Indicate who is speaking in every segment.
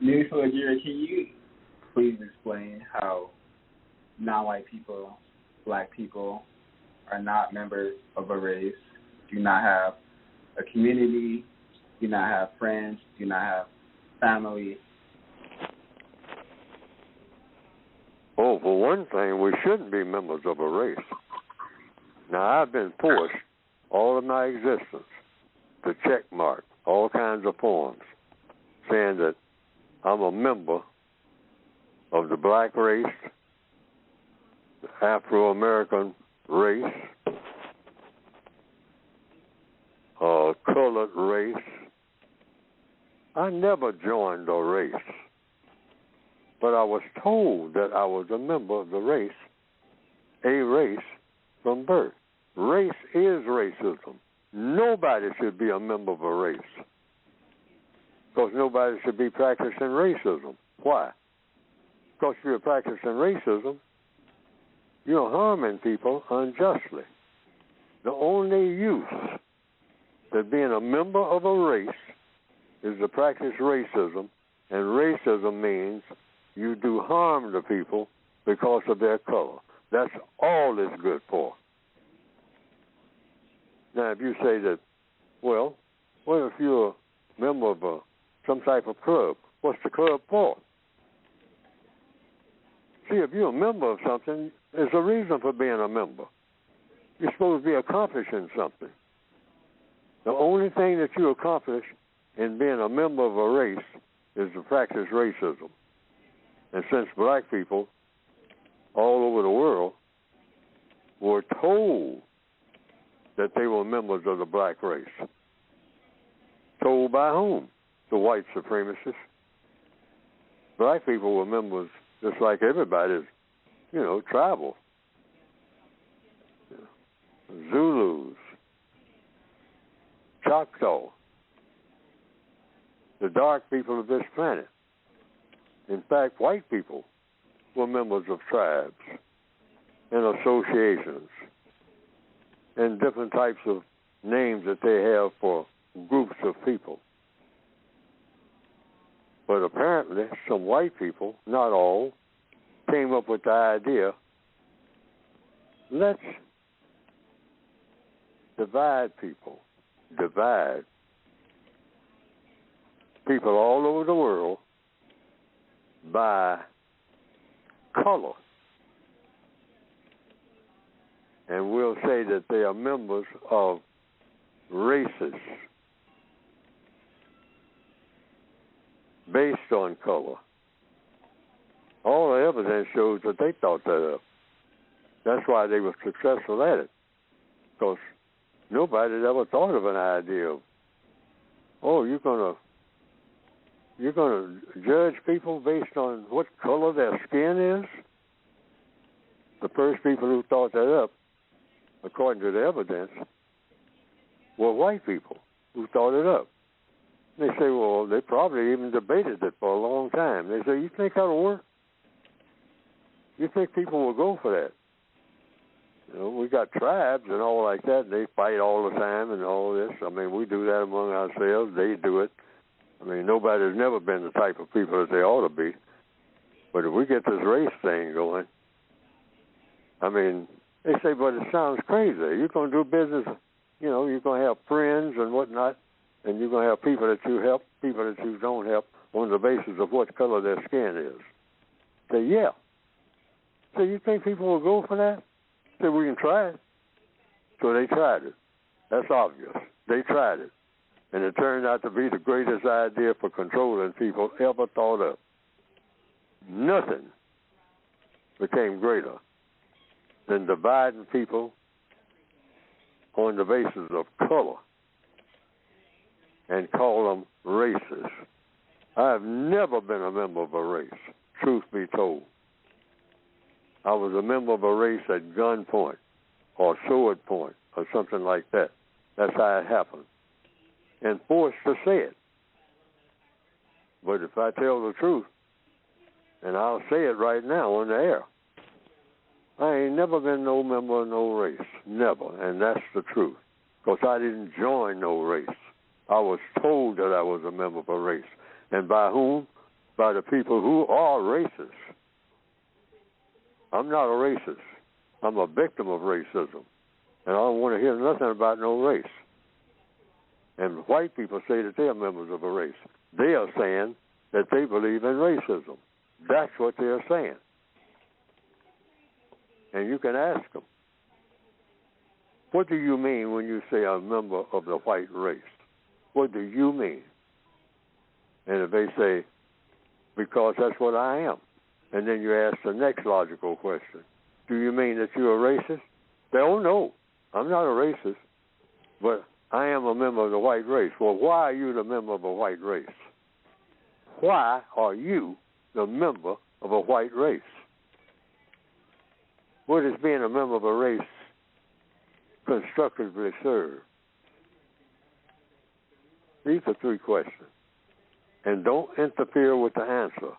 Speaker 1: Neely, can you please explain how non-white people, black people, are not members of a race, do not have a community, do not have friends, do not have family?
Speaker 2: Oh, for one thing, we shouldn't be members of a race. Now, I've been forced all of my existence to check mark all kinds of forms saying that I'm a member of the black race, the Afro-American race, colored race. I never joined a race, but I was told that I was a member of the race, a race from birth. Race is racism. Nobody should be a member of a race because nobody should be practicing racism. Why? Because if you're practicing racism, you're harming people unjustly. The only use that being a member of a race is to practice racism, and racism means you do harm to people because of their color. That's all it's good for. Now, if you say that, well, what if you're a member of some type of club? What's the club for? See, if you're a member of something, there's a reason for being a member. You're supposed to be accomplishing something. The only thing that you accomplish in being a member of a race is to practice racism. And since black people all over the world were told that they were members of the black race, told by whom? The white supremacists. Black people were members just like everybody, tribal. Zulus, Choctaw, the dark people of this planet. In fact, white people were members of tribes and associations and different types of names that they have for groups of people. But apparently, some white people, not all, came up with the idea, let's divide people all over the world by color. And we'll say that they are members of races based on color. All the evidence shows that they thought that up. That's why they were successful at it. Because nobody had ever thought of an idea of, you're gonna judge people based on what color their skin is? The first people who thought that up, according to the evidence, were white people who thought it up. They say, well, they probably even debated it for a long time. They say, you think that'll work? You think people will go for that? We got tribes and all like that, and they fight all the time and all this. I mean, we do that among ourselves. They do it. I mean, nobody's never been the type of people that they ought to be. But if we get this race thing going, I mean, they say, but it sounds crazy. You're going to do business, you're going to have friends and whatnot, and you're going to have people that you help, people that you don't help on the basis of what color their skin is. Say, yeah. So you think people will go for that? Say, we can try it. So they tried it. That's obvious. They tried it. And it turned out to be the greatest idea for controlling people ever thought of. Nothing became greater than dividing people on the basis of color and call them races. I have never been a member of a race, truth be told. I was a member of a race at gunpoint or sword point or something like that. That's how it happened. And forced to say it. But if I tell the truth, and I'll say it right now on the air, I ain't never been no member of no race. Never. And that's the truth. Because I didn't join no race. I was told that I was a member of a race. And by whom? by the people who are racist. I'm not a racist. I'm a victim of racism. And I don't want to hear nothing about no race. And white people say that they are members of a race. They are saying that they believe in racism. That's what they're saying. And you can ask them, what do you mean when you say I'm a member of the white race? What do you mean? And if they say, because that's what I am. And then you ask the next logical question. Do you mean that you're a racist? They don't know. I'm not a racist, but I am a member of the white race. Well, why are you the member of a white race? Why are you the member of a white race? What is being a member of a race constructively serve? These are three questions. And don't interfere with the answer.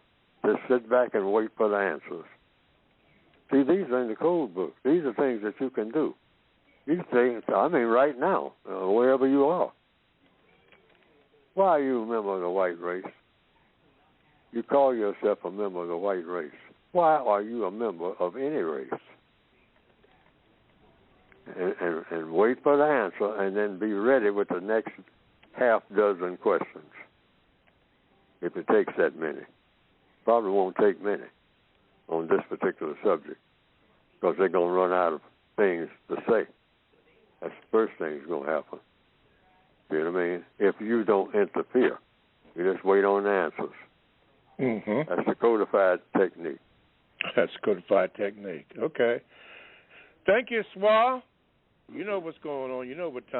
Speaker 2: Just sit back and wait for the answers. See, these are in the code book. These are things that you can do. These things, I mean, right now, wherever you are. Why are you a member of the white race? You call yourself a member of the white race. Why are you a member of any race? And wait for the answer, and then be ready with the next half dozen questions. If it takes that many. Probably won't take many on this particular subject, because they're going to run out of things to say. That's the first thing that's going to happen. You know what I mean? If you don't interfere, you just wait on the answers.
Speaker 3: Mm-hmm.
Speaker 2: That's the codified technique.
Speaker 3: That's codified technique. Okay. Thank you, Swa. You know what's going on. You know what time.